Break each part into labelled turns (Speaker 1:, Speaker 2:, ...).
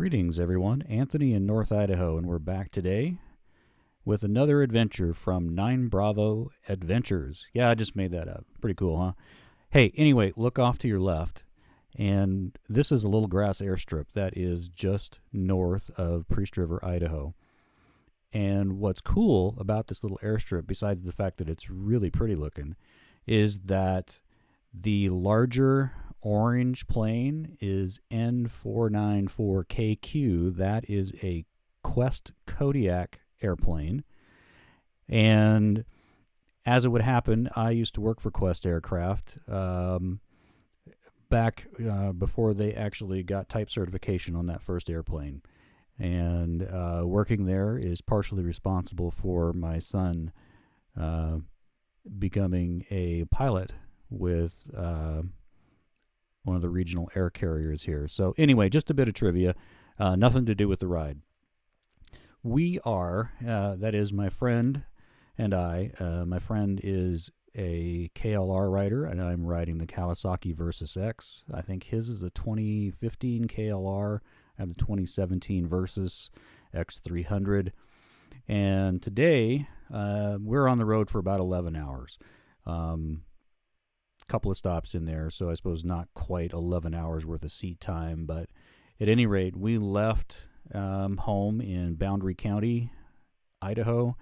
Speaker 1: Greetings, everyone. Anthony in North Idaho, and we're back today with another adventure from 9 Bravo Adventures. Yeah, I just made that up. Pretty cool, huh? Hey, anyway, look off to your left, and this is a little grass airstrip that is just north of Priest River, Idaho. And what's cool about this little airstrip, besides the fact that it's really pretty looking, is that the larger orange plane is N494KQ. That is a Quest Kodiak airplane. And as it would happen, I used to work for Quest Aircraft back before they actually got type certification on that first airplane. And working there is partially responsible for my son becoming a pilot with one of the regional air carriers here. So anyway, just a bit of trivia, nothing to do with the ride. We are, that is my friend and I, my friend is a KLR rider, and I'm riding the Kawasaki Versys-X. I think his is a 2015 KLR. I have the 2017 Versys-X 300. And today, we're on the road for about 11 hours. Couple of stops in there, so I suppose not quite 11 hours worth of seat time, but at any rate, we left home in Boundary County, Idaho,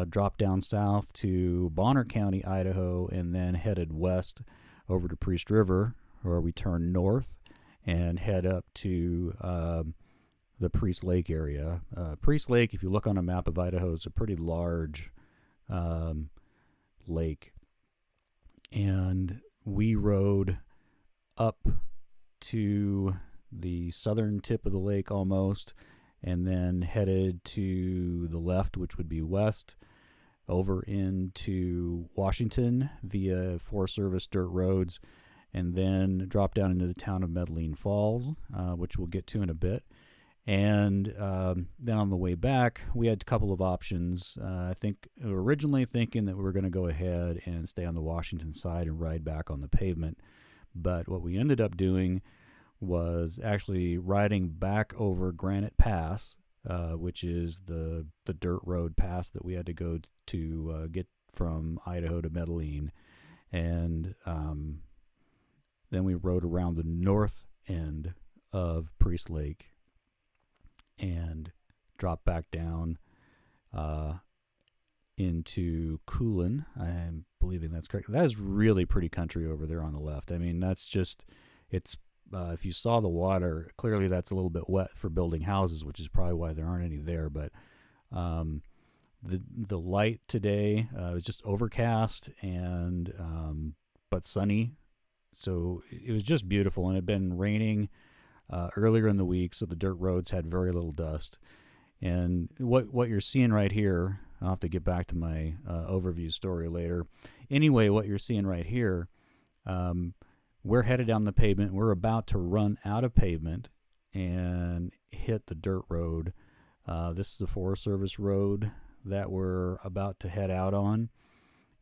Speaker 1: dropped down south to Bonner County, Idaho, and then headed west over to Priest River, where we turn north and head up to the Priest Lake area. Priest Lake, if you look on a map of Idaho, is a pretty large lake. And we rode up to the southern tip of the lake almost, and then headed to the left, which would be west, over into Washington via Forest Service dirt roads, and then drop down into the town of Metaline Falls, which we'll get to in a bit. And then on the way back, we had a couple of options. I think originally thinking that we were going to go ahead and stay on the Washington side and ride back on the pavement. But what we ended up doing was actually riding back over Granite Pass, which is the dirt road pass that we had to go to get from Idaho to Metaline. And then we rode around the north end of Priest Lake and drop back down into Coolin. I'm believing that's correct. That is really pretty country over there on the left. I mean, that's just, it's, if you saw the water, clearly that's a little bit wet for building houses, which is probably why there aren't any there. But the light today was just overcast and but sunny. So it was just beautiful, and it had been raining earlier in the week, so the dirt roads had very little dust. And what you're seeing right here, I'll have to get back to my overview story later. Anyway, what you're seeing right here, we're headed down the pavement. We're about to run out of pavement and hit the dirt road. This is the Forest Service road that we're about to head out on.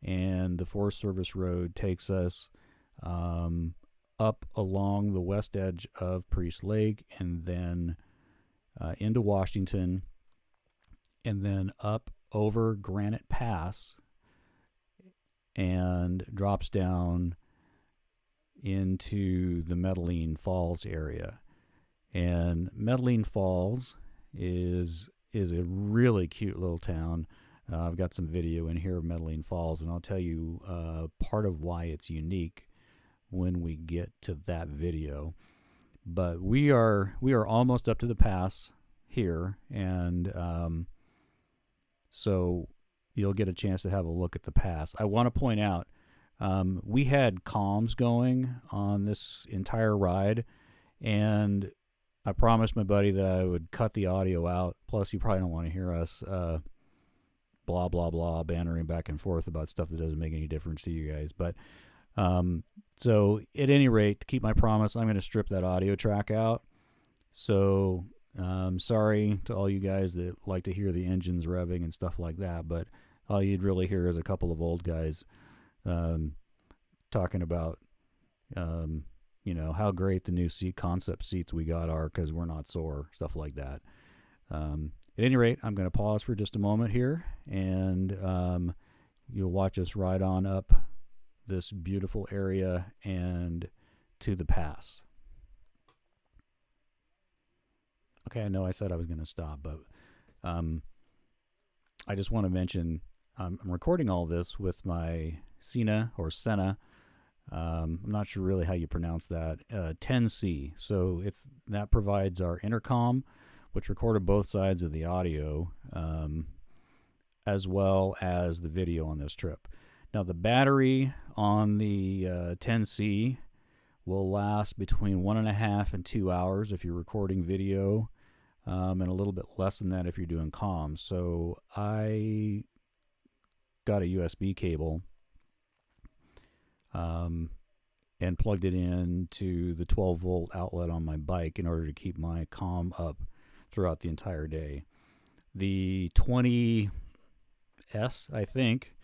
Speaker 1: And the Forest Service road takes us up along the west edge of Priest Lake, and then into Washington, and then up over Granite Pass, and drops down into the Metaline Falls area. And Metaline Falls is a really cute little town. I've got some video in here of Metaline Falls, and I'll tell you part of why it's unique when we get to that video. But we are almost up to the pass here, and so you'll get a chance to have a look at the pass. I want to point out we had comms going on this entire ride, and I promised my buddy that I would cut the audio out. Plus, you probably don't want to hear us blah blah blah bantering back and forth about stuff that doesn't make any difference to you guys. But so at any rate, to keep my promise, I'm going to strip that audio track out. So sorry to all you guys that like to hear the engines revving and stuff like that, but all you'd really hear is a couple of old guys talking about how great the new concept seats we got are because we're not sore, stuff like that. At any rate, I'm going to pause for just a moment here, and you'll watch us ride on up this beautiful area and to the pass. Okay, I know I said I was going to stop, but I just want to mention I'm recording all this with my Senna. I'm not sure really how you pronounce that. 10C. So that provides our intercom, which recorded both sides of the audio, as well as the video on this trip. Now the battery on the 10C will last between 1.5 and 2 hours if you're recording video, and a little bit less than that if you're doing comms. So I got a USB cable and plugged it into the 12-volt outlet on my bike in order to keep my comm up throughout the entire day. The 20S, I think,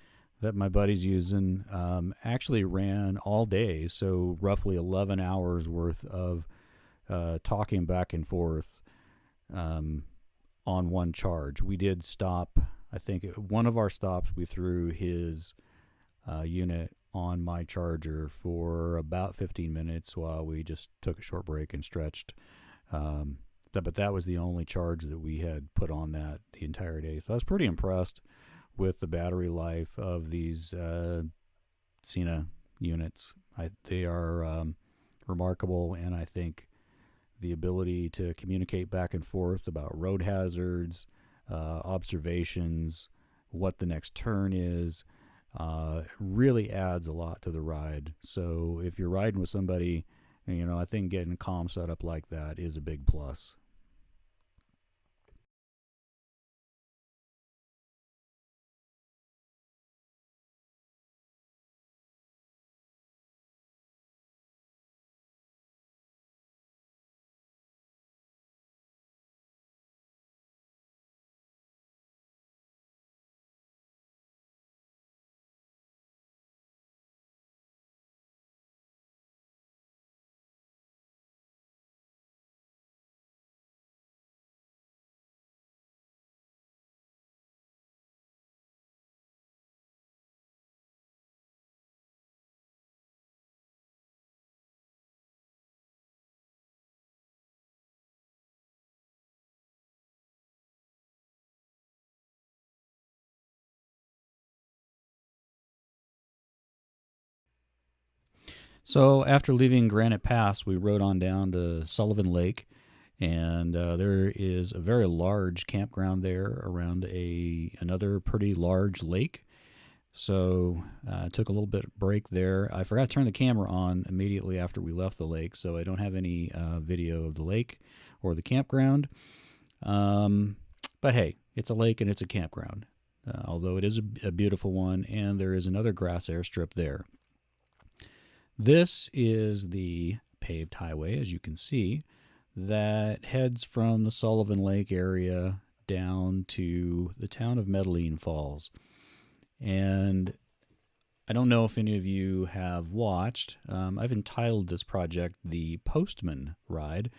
Speaker 1: that my buddy's using actually ran all day, so roughly 11 hours worth of talking back and forth on one charge. We did stop, I think one of our stops we threw his unit on my charger for about 15 minutes while we just took a short break and stretched. But that was the only charge that we had put on that the entire day. So I was pretty impressed with the battery life of these Senna units. They are remarkable, and I think the ability to communicate back and forth about road hazards, observations, what the next turn is, really adds a lot to the ride. So if you're riding with somebody, I think getting comm set up like that is a big plus. So after leaving Granite Pass, we rode on down to Sullivan Lake, and there is a very large campground there around another pretty large lake. So I took a little bit break there. I forgot to turn the camera on immediately after we left the lake, so I don't have any video of the lake or the campground. But hey, it's a lake and it's a campground, although it is a beautiful one, and there is another grass airstrip there. This is the paved highway, as you can see, that heads from the Sullivan Lake area down to the town of Metaline Falls. And I don't know if any of you have watched. I've entitled this project the Postman Ride.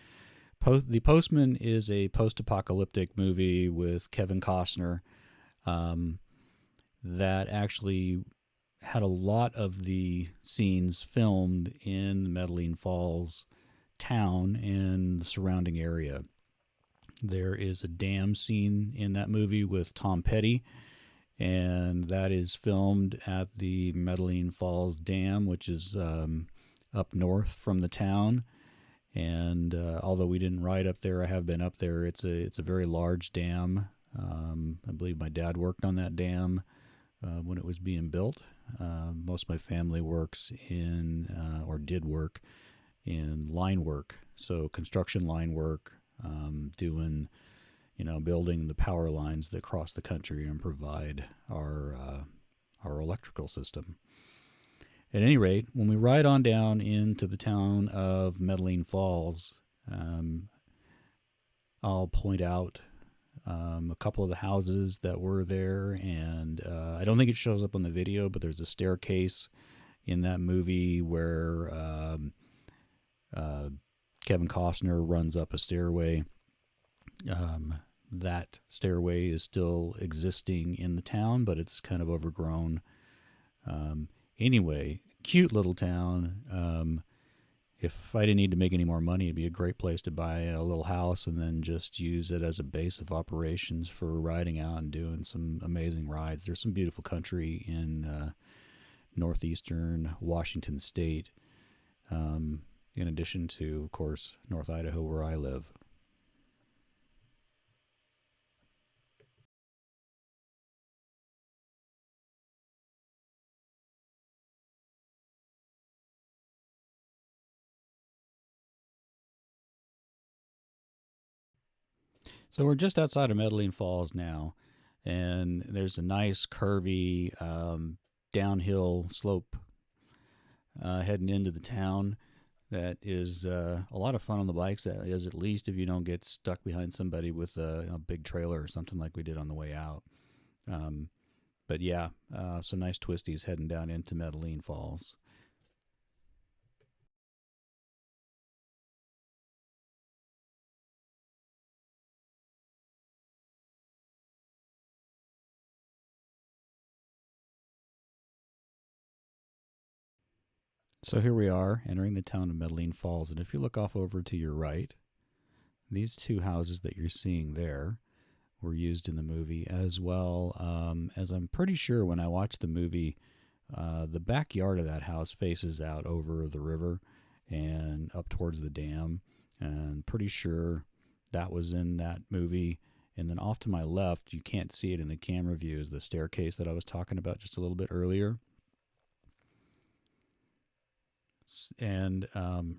Speaker 1: The Postman is a post-apocalyptic movie with Kevin Costner that actually had a lot of the scenes filmed in Metaline Falls town and the surrounding area. There is a dam scene in that movie with Tom Petty, and that is filmed at the Metaline Falls Dam, which is up north from the town. And although we didn't ride up there, I have been up there. It's a very large dam. I believe my dad worked on that dam when it was being built. Most of my family works in, or did work in line work, so construction line work, doing, building the power lines that cross the country and provide our electrical system. At any rate, when we ride on down into the town of Metaline Falls, I'll point out a couple of the houses that were there, and I don't think it shows up on the video, but there's a staircase in that movie where Kevin Costner runs up a stairway. That stairway is still existing in the town, but it's kind of overgrown. Anyway, cute little town. If I didn't need to make any more money, it'd be a great place to buy a little house and then just use it as a base of operations for riding out and doing some amazing rides. There's some beautiful country in northeastern Washington State, in addition to, of course, North Idaho, where I live. So we're just outside of Metaline Falls now, and there's a nice curvy downhill slope heading into the town. That is a lot of fun on the bikes. That is, at least if you don't get stuck behind somebody with a big trailer or something like we did on the way out. Um, but yeah, some nice twisties heading down into Metaline Falls. So here we are entering the town of Metaline Falls, and if you look off over to your right, these two houses that you're seeing there were used in the movie, as well as I'm pretty sure when I watched the movie, the backyard of that house faces out over the river and up towards the dam. And pretty sure that was in that movie. And then off to my left, you can't see it in the camera view, is the staircase that I was talking about just a little bit earlier. And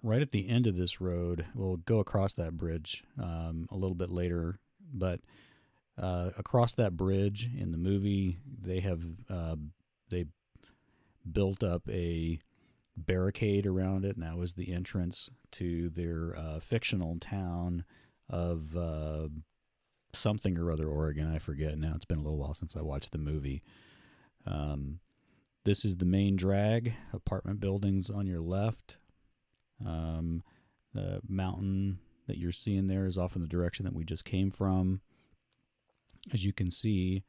Speaker 1: right at the end of this road, we'll go across that bridge a little bit later, but across that bridge in the movie, they built up a barricade around it, and that was the entrance to their fictional town of something or other, Oregon. I forget now. It's been a little while since I watched the movie. This is the main drag, apartment buildings on your left. The mountain that you're seeing there is off in the direction that we just came from. As you can see,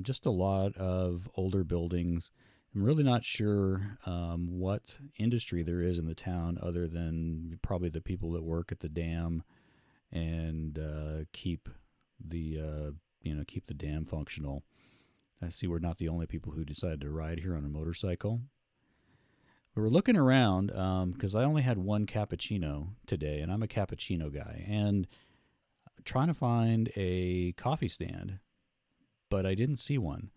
Speaker 1: just a lot of older buildings. I'm really not sure what industry there is in the town other than probably the people that work at the dam and keep the keep the dam functional. I see we're not the only people who decided to ride here on a motorcycle. We were looking around because I only had one cappuccino today, and I'm a cappuccino guy, and trying to find a coffee stand, but I didn't see one.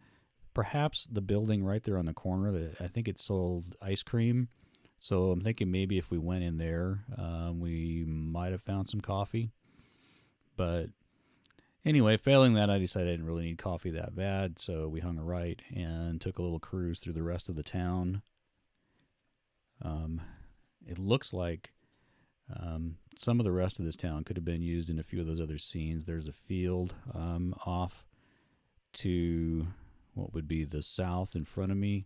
Speaker 1: Perhaps the building right there on the corner, I think it sold ice cream, so I'm thinking maybe if we went in there, we might have found some coffee. But anyway, failing that, I decided I didn't really need coffee that bad, so we hung a right and took a little cruise through the rest of the town. It looks like some of the rest of this town could have been used in a few of those other scenes. There's a field off to what would be the south in front of me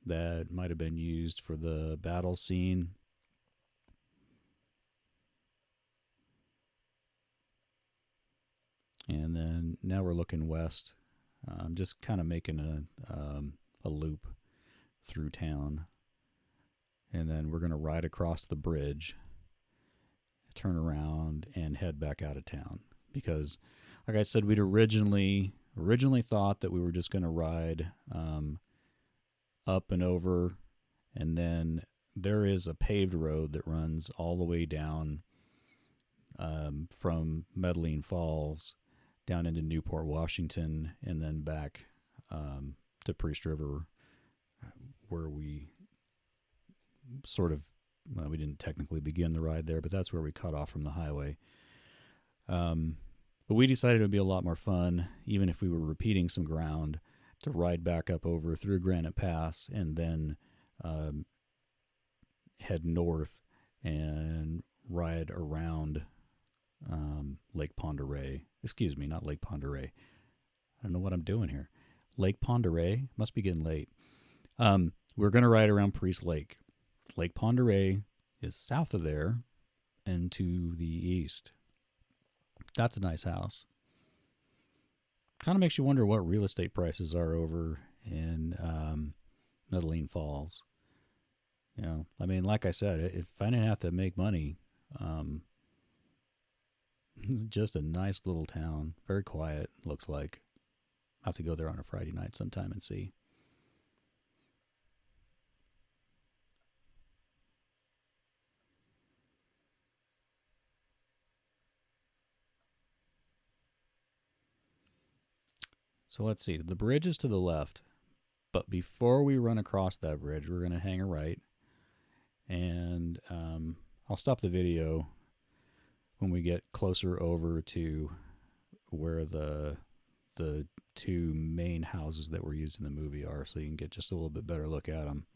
Speaker 1: that might have been used for the battle scene. And then now we're looking west, just kind of making a loop through town. And then we're going to ride across the bridge, turn around, and head back out of town. Because, like I said, we'd originally thought that we were just going to ride up and over, and then there is a paved road that runs all the way down from Metaline Falls down into Newport, Washington, and then back to Priest River, where we we didn't technically begin the ride there, but that's where we cut off from the highway. But we decided it would be a lot more fun, even if we were repeating some ground, to ride back up over through Granite Pass and then head north and ride around Lake Pend Oreille. Excuse me, not Lake Pend Oreille. I don't know what I'm doing here. Lake Pend Oreille? Must be getting late. We're going to ride around Priest Lake. Lake Pend Oreille, is south of there and to the east. That's a nice house. Kind of makes you wonder what real estate prices are over in Metaline Falls. You know, I mean, like I said, if I didn't have to make money, it's just a nice little town. Very quiet, looks like. I'll have to go there on a Friday night sometime and see. So let's see. The bridge is to the left. But before we run across that bridge, we're going to hang a right. And I'll stop the video when we get closer over to where the two main houses that were used in the movie are, so you can get just a little bit better look at them.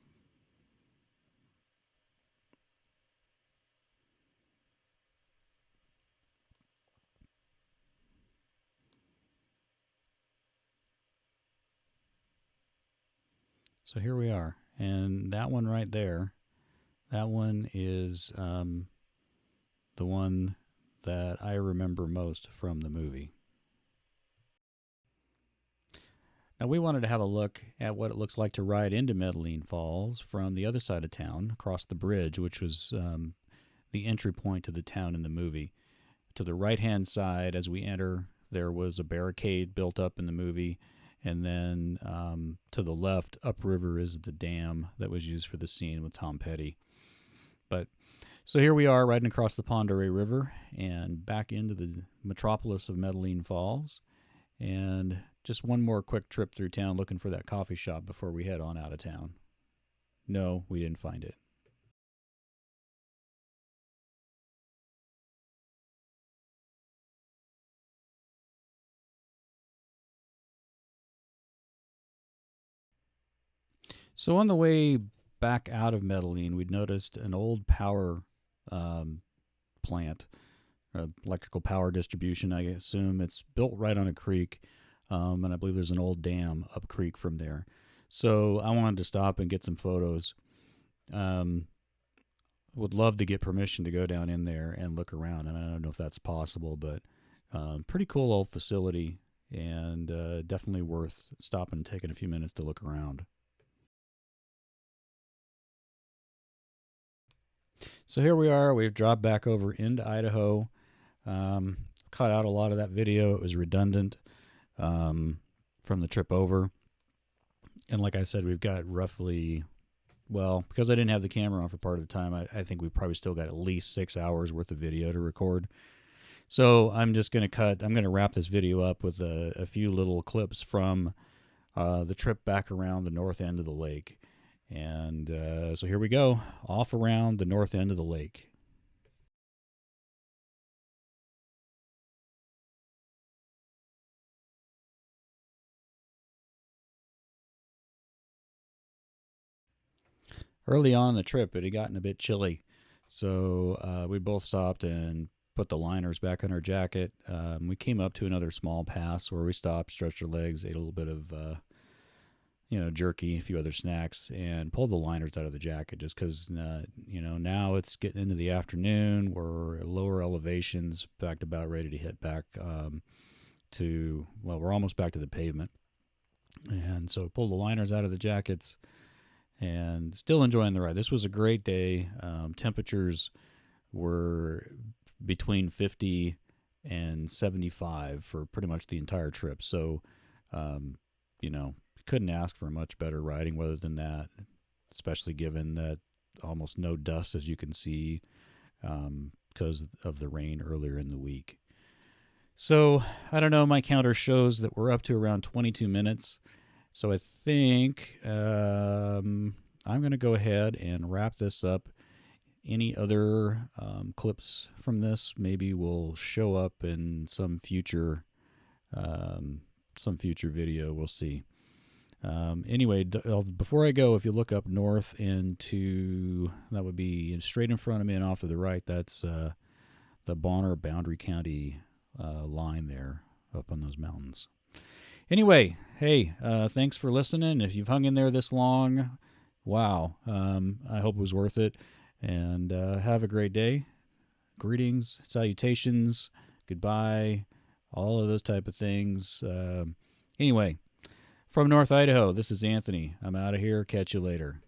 Speaker 1: So here we are, and that one right there, that one is the one that I remember most from the movie. Now we wanted to have a look at what it looks like to ride into Metaline Falls from the other side of town, across the bridge, which was the entry point to the town in the movie. To the right-hand side, as we enter, there was a barricade built up in the movie. And then to the left, upriver, is the dam that was used for the scene with Tom Petty. But so here we are riding across the Pend Oreille River and back into the metropolis of Metaline Falls. And just one more quick trip through town looking for that coffee shop before we head on out of town. No, we didn't find it. So on the way back out of Metaline, we'd noticed an old power plant, electrical power distribution, I assume. It's built right on a creek, and I believe there's an old dam up creek from there. So I wanted to stop and get some photos. Would love to get permission to go down in there and look around. And I don't know if that's possible, but pretty cool old facility, and definitely worth stopping and taking a few minutes to look around. So here we are. We've dropped back over into Idaho. Cut out a lot of that video. It was redundant from the trip over. And like I said, we've got roughly, well, because I didn't have the camera on for part of the time, I think we probably still got at least 6 hours worth of video to record. So I'm just going to wrap this video up with a few little clips from the trip back around the north end of the lake. And so here we go, off around the north end of the lake. Early on in the trip, it had gotten a bit chilly, so we both stopped and put the liners back on our jacket. We came up to another small pass where we stopped, stretched our legs, ate a little bit of jerky, a few other snacks, and pulled the liners out of the jacket just because, now it's getting into the afternoon. We're at lower elevations, in fact, about ready to hit back we're almost back to the pavement. And so pulled the liners out of the jackets and still enjoying the ride. This was a great day. Temperatures were between 50 and 75 for pretty much the entire trip. So, couldn't ask for much better riding weather than that, especially given that almost no dust, as you can see, because of the rain earlier in the week. So I don't know, my counter shows that we're up to around 22 minutes. So I think I'm going to go ahead and wrap this up. Any other clips from this maybe will show up in some future video. We'll see. Anyway, before I go, if you look up north into, that would be straight in front of me and off to the right, that's the Bonner Boundary County line there up on those mountains. Anyway, hey, thanks for listening. If you've hung in there this long, wow, I hope it was worth it. And have a great day. Greetings, salutations, goodbye, all of those type of things. Anyway, from North Idaho, this is Anthony. I'm out of here. Catch you later.